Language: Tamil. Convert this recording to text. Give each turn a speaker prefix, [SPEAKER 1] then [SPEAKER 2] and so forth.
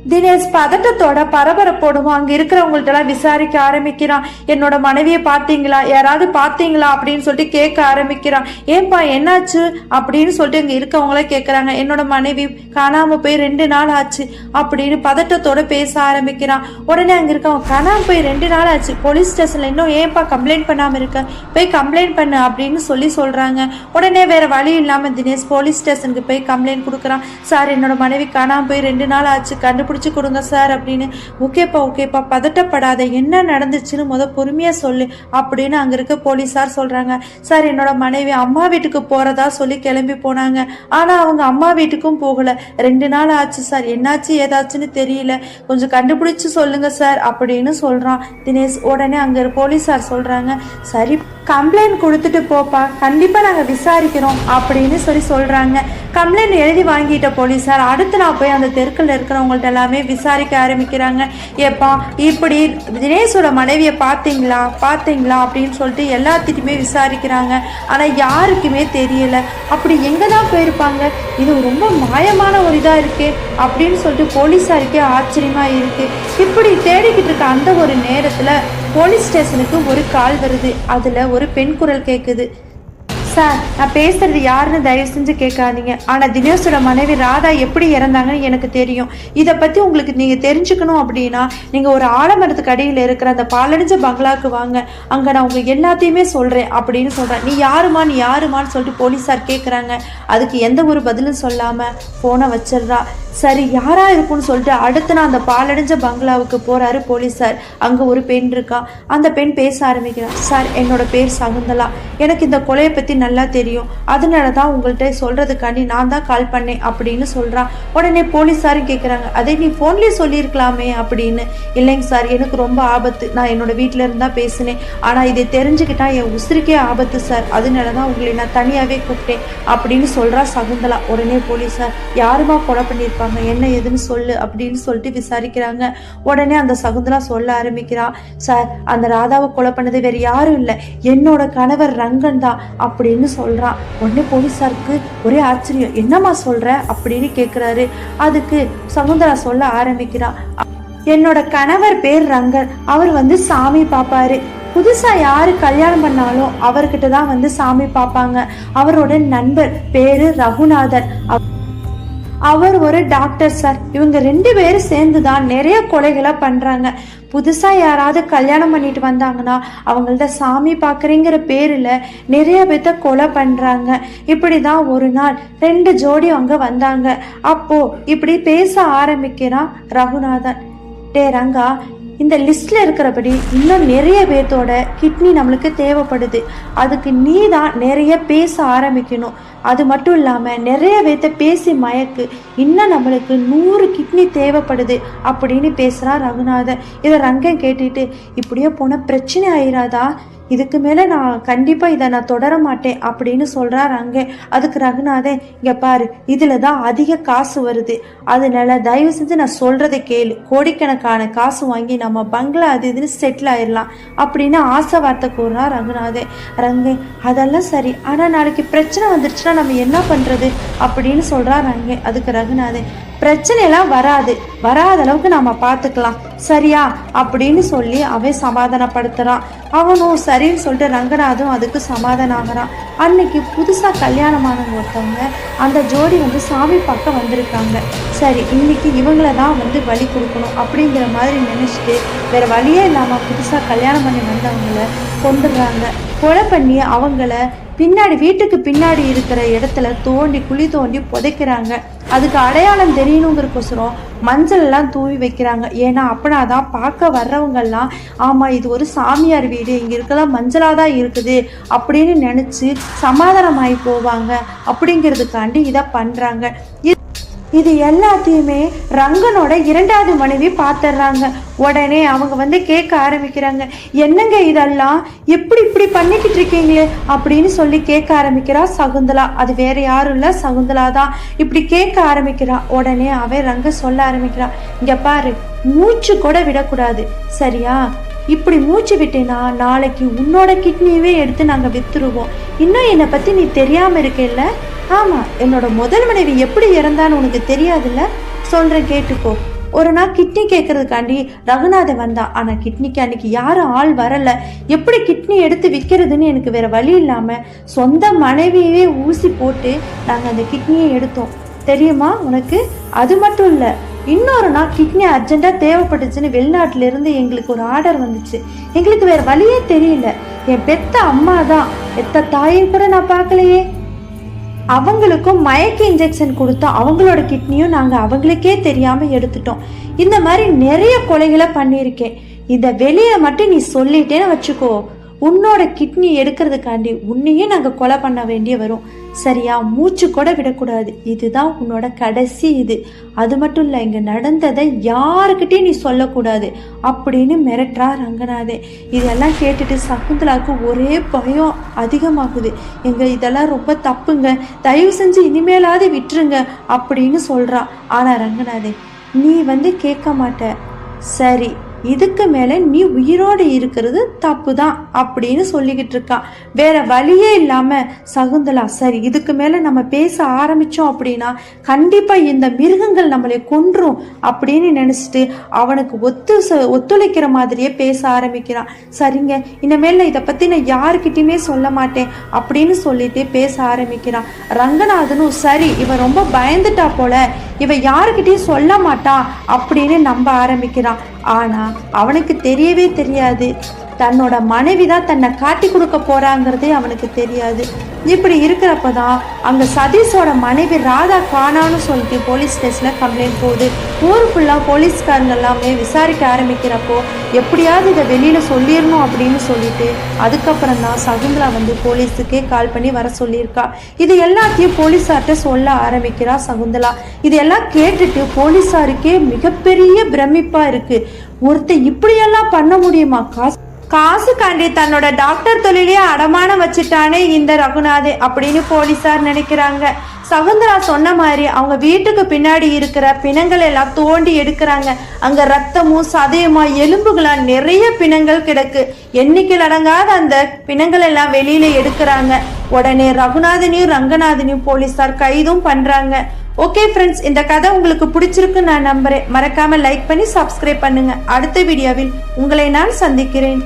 [SPEAKER 1] தினேஷ் பதட்டத்தோட பரபரப்போடுவோம் அங்க இருக்கிறவங்கள்ட்ட எல்லாம் விசாரிக்க ஆரம்பிக்கிறான். என்னோட மனைவியை பார்த்தீங்களா, யாராவது பார்த்தீங்களா அப்படின்னு சொல்லிட்டு கேட்க ஆரம்பிக்கிறான். ஏன்பா என்னாச்சு அப்படின்னு சொல்லிட்டு இங்க இருக்கவங்கள கேட்கறாங்க. என்னோட மனைவி காணாம போய் 2 நாள் ஆச்சு அப்படின்னு பதட்டத்தோட பேச ஆரம்பிக்கிறான். உடனே அங்க இருக்கவங்க காணாம போய் 2 நாள் ஆச்சு, போலீஸ் ஸ்டேஷன்ல இன்னும் ஏன்பா கம்ப்ளைண்ட் பண்ணாம இருக்க, போய் கம்ப்ளைண்ட் பண்ணு அப்படின்னு சொல்றாங்க. உடனே வேற வழி இல்லாம தினேஷ் போலீஸ் ஸ்டேஷனுக்கு போய் கம்ப்ளைண்ட் கொடுக்குறான். சார் என்னோட மனைவி காணாம போய் 2 நாள் ஆச்சு, கண்டுபிடிச்சு கொடுங்க சார் அப்படின்னு. ஓகேப்பா பதட்டப்படாத, என்ன நடந்துச்சுன்னு பொறுமையா சொல்லு அப்படின்னு அங்க இருக்க போலீஸார் சொல்றாங்க. சார் என்னோட மனைவி அம்மா வீட்டுக்கு போறதா சொல்லி கிளம்பி போனாங்க, ஆனா அவங்க அம்மா வீட்டுக்கும் போகல, 2 நாள் ஆச்சு சார், என்னாச்சு ஏதாச்சுன்னு தெரியல, கொஞ்சம் கண்டுபிடிச்சு சொல்லுங்க சார் அப்படின்னு சொல்றான் தினேஷ். உடனே அங்க போலீஸார் சொல்றாங்க, சரி கம்ப்ளைண்ட் கொடுத்துட்டு போப்பா, கண்டிப்பா நாங்க விசாரிக்கிறோம் அப்படின்னு சொல்றாங்க. கம்ப்ளைண்ட் எழுதி வாங்கிட்ட போலீஸார் அடுத்து நான் போய் அந்த தெருக்கள் இருக்கிறவங்கள்ட்ட எல்லாமே விசாரிக்க ஆரம்பிக்கிறாங்க. ஏப்பா இப்படி தினேஷோட மனைவியை பார்த்தீங்களா அப்படின்னு சொல்லிட்டு எல்லாத்திட்டுமே விசாரிக்கிறாங்க. ஆனா யாருக்குமே தெரியல, அப்படி எங்க தான் போயிருப்பாங்க, இது ரொம்ப மாயமான ஒரு இதா இருக்கு அப்படின்னு சொல்லிட்டு போலீஸாருக்கே ஆச்சரியமா இருக்கு. இப்படி தேடிக்கிட்டு இருக்க அந்த ஒரு நேரத்துல போலீஸ் ஸ்டேஷனுக்கு ஒரு கால் வருது. அதுல ஒரு பெண் குரல் கேட்குது. சார் நான் பேசுறது யாருன்னு தயவு செஞ்சு கேட்காதீங்க, ஆனா தினேஷோட மனைவி ராதா எப்படி இறந்தாங்கன்னு எனக்கு தெரியும். இதை பத்தி உங்களுக்கு நீங்க தெரிஞ்சுக்கணும் அப்படின்னா நீங்க ஒரு ஆலமரத்துக்கு அடியில் இருக்கிற அந்த பாலடைஞ்ச பங்களாவுக்கு வாங்க, அங்க நான் உங்க எல்லாத்தையுமே சொல்றேன் அப்படின்னு சொல்றேன். நீ யாருமான்னு சொல்லிட்டு போலீஸார் கேட்குறாங்க. அதுக்கு எந்த ஒரு பதிலும் சொல்லாம போனை வச்சிடுறா. சரி யாரா இருக்கும்னு சொல்லிட்டு அடுத்து நான் அந்த பாலடைஞ்ச பங்களாவுக்கு போறாரு போலீஸார். அங்க ஒரு பெண் இருக்கா. அந்த பெண் பேச ஆரம்பிக்கிறான். சார் என்னோட பேர் சகுந்தலா, எனக்கு இந்த கொலையை பத்தி நல்லா தெரியும், அதனாலதான் உங்கள்கிட்ட சொல்றதுக்காண்டி நான் தான் கால் பண்ணேன் அப்படின்னு சொல்றான். உடனே போலீஸாரும் கேட்குறாங்க, அதே நீ போன்லயே சொல்லியிருக்கலாமே அப்படின்னு. இல்லைங்க சார் எனக்கு ரொம்ப ஆபத்து, நான் என்னோட வீட்டில இருந்தா பேசினேன், ஆனா இதை தெரிஞ்சுக்கிட்டா என் உசுருக்கே ஆபத்து சார், அதனாலதான் உங்களை நான் தனியாவே கூப்பிட்டேன் அப்படின்னு சொல்றா சகுந்தலா. உடனே போலீஸார் யாருமா கொலை பண்ணியிருப்பாங்க, என்ன எதுன்னு சொல்லு அப்படின்னு சொல்லிட்டு விசாரிக்கிறாங்க. உடனே அந்த சகுந்தலா சொல்ல ஆரம்பிக்கிறா. சார் அந்த ராதாவை கொலை பண்ணது வேற யாரும் இல்லை, என்னோட கணவர் ரங்கன் தான் அப்படின்னு சொல்றான். உடனே போலீஸாருக்கு ஒரே ஆச்சரியம், என்னம்மா சொல்ற அப்படின்னு கேக்குறாரு. அதுக்கு சகுந்தலா சொல்ல ஆரம்பிக்கிறான், என்னோட கணவர் பேர் ரங்கன், அவர் சாமி பாப்பாரு, புதுசா யாரு கல்யாணம் பண்ணாலும் அவர்கிட்ட தான் சாமி பார்ப்பாங்க. அவரோட நண்பர் பேரு ரகுநாதன், அவர் ஒரு டாக்டர் சார். இவங்க 2 பேரும் சேர்ந்துதான் நிறைய கொலைகளை பண்றாங்க. புதுசா யாராவது கல்யாணம் பண்ணிட்டு வந்தாங்கன்னா அவங்கள்ட்ட சாமி பாக்குறேங்கிற பேர்ல நிறைய பேத்த கொலை பண்றாங்க. இப்படிதான் ஒரு நாள் 2 ஜோடி அவங்க வந்தாங்க. அப்போ இப்படி பேச ஆரம்பிக்கிறான் ரகுநாதன். டே ரங்கா, இந்த லிஸ்ட்ல இருக்கிறபடி இன்னும் நிறைய பேர்த்தோட கிட்னி நம்மளுக்கு தேவைப்படுது, அதுக்கு நீ தான் நிறைய பேச ஆரம்பிக்கணும். அது மட்டும் இல்லாம நிறைய பேர்த்த பேசி மயக்கு, இன்னும் நம்மளுக்கு 100 கிட்னி தேவைப்படுது அப்படின்னு பேசுறான் ரகுநாதன். இதை ரங்கன் கேட்டுட்டு, இப்படியே போன பிரச்சனை ஆயிராதா, இதுக்கு மேல நான் கண்டிப்பா இதை நான் தொடர மாட்டேன் அப்படின்னு சொல்றாரு அங்கே. அதுக்கு ரகுநாதன், இங்க பாரு இதுலதான் அதிக காசு வருது, அதனால தயவு செஞ்சு நான் சொல்றதை கேளு, கோடிக்கணக்கான காசு வாங்கி நம்ம பங்களா அது இதுன்னு செட்டில் ஆயிடலாம் அப்படின்னு ஆசை வார்த்தை கூறுறா ரகுநாதன். ரங்கே அதெல்லாம் சரி, ஆனா நாளைக்கு பிரச்சனை வந்துருச்சுன்னா நம்ம என்ன பண்றது அப்படின்னு சொல்றா ரங்கே. அதுக்கு ரகுநாதன், பிரச்சனை எல்லாம் வராத அளவுக்கு நாம பாத்துக்கலாம் சரியா அப்படின்னு சொல்லி அவன் சமாதானப்படுத்துறான். அவனும் சரின்னு சொல்லிட்டு ரங்கநாதும் அதுக்கு சமாதானம் ஆகிறான். அன்னைக்கு புதுசா கல்யாணமானவங்க ஒருத்தவங்க அந்த ஜோடி சாமி பார்க்க வந்திருக்காங்க. சரி இன்னைக்கு இவங்களை தான் வழி கொடுக்கணும் அப்படிங்கிற மாதிரி நினைச்சிட்டு வேற வழியே இல்லாம புதுசா கல்யாணம் பண்ணி வந்தவங்களை கொண்டுடுறாங்க. கொலை பண்ணி அவங்கள பின்னாடி வீட்டுக்கு பின்னாடி இருக்கிற இடத்துல குழி தோண்டி புதைக்கிறாங்க. அதுக்கு அடையாளம் தெரியணுங்கிறக்கோசரம் மஞ்சள் எல்லாம் தூவி வைக்கிறாங்க. ஏன்னா அப்படின்னாதான் பார்க்க வர்றவங்கெல்லாம் ஆமா இது ஒரு சாமியார் வீடு, இங்க இருக்கலாம் மஞ்சளாதான் இருக்குது அப்படின்னு நினைச்சு சமாதானமாயி போவாங்க. அப்படிங்கிறதுக்காண்டி இதை பண்றாங்க. இது எல்லாத்தையுமே ரங்கனோட 2வது மனைவி பார்த்துடுறாங்க. உடனே அவங்க கேட்க ஆரம்பிக்கிறாங்க, என்னங்க இதெல்லாம் இப்படி பண்ணிக்கிட்டு இருக்கீங்களே அப்படின்னு சொல்லி கேட்க ஆரம்பிக்கிறா சகுந்தலா. அது வேற யாரும் இல்ல, சகுந்தலா தான் இப்படி கேட்க ஆரம்பிக்கிறா. உடனே அவன் ரங்க சொல்ல ஆரம்பிக்கிறா, இங்க பாரு மூச்சு கூட விடக்கூடாது சரியா, இப்படி மூச்சு விட்டேன்னா நாளைக்கு உன்னோட கிட்னியவே எடுத்து நாங்க வித்துருவோம். இன்னும் என்னை பத்தி நீ தெரியாம இருக்கேல்ல, ஆமா என்னோட முதல் மனைவி எப்படி இறந்தான்னு உனக்கு தெரியாதுல்ல, சொல்றேன் கேட்டுக்கோ. ஒரு நாள் கிட்னி கேட்கறதுக்காண்டி ரகுநாதன் வந்தான். ஆனா கிட்னிக்கு அன்னைக்கு யாரும் ஆள் வரல. எப்படி கிட்னி எடுத்து விற்கிறதுன்னு எனக்கு வேற வழி இல்லாம சொந்த மனைவியவே ஊசி போட்டு நாங்க அந்த கிட்னியை எடுத்தோம். தெரியுமா உனக்கு? அது மட்டும் இல்ல, இன்னொரு நாள் கிட்னி அர்ஜென்ட்டா தேவைப்பட்டுச்சுன்னு வெளிநாட்டுல இருந்து எங்களுக்கு ஒரு ஆர்டர் வந்துச்சு. எங்களுக்கு வேற வழியே தெரியல. என் பெத்த அம்மா தான், பெத்த தாயை கூட நான் பார்க்கலையே. அவங்களுக்கும் மயக்க இன்ஜெக்ஷன் கொடுத்தோம். அவங்களோட கிட்னியும் நாங்க அவங்களுக்கே தெரியாம எடுத்துட்டோம். இந்த மாதிரி நிறைய கொலைகளை பண்ணியிருக்கேன். இத வெளியே மட்டும் நீ சொல்லிட்டேன்னு வச்சுக்கோ, உன்னோட கிட்னி எடுக்கிறதுக்காண்டி உன்னையும் நாங்க கொலை பண்ண வேண்டிய வரும். சரியா? மூச்சு கூட விடக்கூடாது. இதுதான் உன்னோட கடைசி இது. அது மட்டும் இல்ல, இங்க நடந்ததை யாருக்கிட்டையும் நீ சொல்லக்கூடாது அப்படின்னு மிரட்டுறா ரங்கநாதன். இதெல்லாம் கேட்டுட்டு சகுந்தலாவுக்கு ஒரே பயம் அதிகமாகுது. எங்க இதெல்லாம் ரொம்ப தப்புங்க, தயவு செஞ்சு இனிமேலாவது விட்டுருங்க அப்படின்னு சொல்றா. ஆனா ரங்கநாதன், நீ கேட்க மாட்ட. சரி, இதுக்கு மேல நீ உயிரோடு இருக்கிறது தப்பு தான் அப்படின்னு சொல்லிக்கிட்டு இருக்கான். வேற வழியே இல்லாம சகுந்தலா, சரி இதுக்கு மேல நம்ம பேச ஆரம்பிச்சோம் அப்படின்னா கண்டிப்பா இந்த மிருகங்கள் நம்மளை கொன்றும் அப்படின்னு நினைச்சிட்டு அவனுக்கு ஒத்துழைக்கிற மாதிரியே பேச ஆரம்பிக்கிறான். சரிங்க, இனிமேல இதை பத்தி நான் யாருக்கிட்டையுமே சொல்ல மாட்டேன் அப்படின்னு சொல்லிட்டு பேச ஆரம்பிக்கிறான். ரங்கநாதனும் சரி, இவன் ரொம்ப பயந்துட்டா போல, இவன் யாருக்கிட்டையும் சொல்ல மாட்டான் அப்படின்னு நம்ப ஆரம்பிக்கிறான். ஆனா அவனுக்கு தெரியவே தெரியாது, தன்னோட மனைவி தான் தன்னை காட்டி கொடுக்க போறாங்கிறதே அவனுக்கு தெரியாது. இப்படி இருக்கிறப்பதான் அங்க சதீஷோட மனைவி ராதா காணான்னு சொல்லிட்டு போலீஸ் ஸ்டேஷன்ல கம்ப்ளைண்ட் போகுது. ஊர் ஃபுல்லா போலீஸ்காரங்க எல்லாமே விசாரிக்க ஆரம்பிக்கிறப்போ எப்படியாவது இதை வெளியில சொல்லிடணும் அப்படின்னு சொல்லிட்டு அதுக்கப்புறம் தான் சகுந்தலா போலீஸுக்கே கால் பண்ணி வர சொல்லியிருக்கா. இது எல்லாத்தையும் போலீஸார்ட்ட சொல்ல ஆரம்பிக்கிறா சகுந்தலா. இதெல்லாம் கேட்டுட்டு போலீஸாருக்கே மிகப்பெரிய பிரமிப்பா இருக்கு. ஒருத்தர் இப்படியெல்லாம் பண்ண முடியுமா? காசுக்காண்டி தன்னோட டாக்டர் தொழிலே அடமானம் வச்சுட்டானே இந்த ரகுநாதன் அப்படின்னு போலீஸார் நினைக்கிறாங்க. சகுந்தலா சொன்ன மாதிரி அவங்க வீட்டுக்கு பின்னாடி இருக்கிற பிணங்கள் எல்லாம் தோண்டி எடுக்கிறாங்க. அங்க ரத்தமும் சதையுமா எலும்புகளா நிறைய பிணங்கள் கிடக்கு. எண்ணிக்கையில் அடங்காத அந்த பிணங்கள் எல்லாம் வெளியில எடுக்கிறாங்க. உடனே ரகுநாதனையும் ரங்கநாதனையும் போலீஸார் கைதும் பண்றாங்க. ஓகே ஃப்ரெண்ட்ஸ், இந்த கதை உங்களுக்கு பிடிச்சிருக்கு நான் நம்புறேன். மறக்காம லைக் பண்ணி சப்ஸ்கிரைப் பண்ணுங்க. அடுத்த வீடியோவில் உங்களை நான் சந்திக்கிறேன்.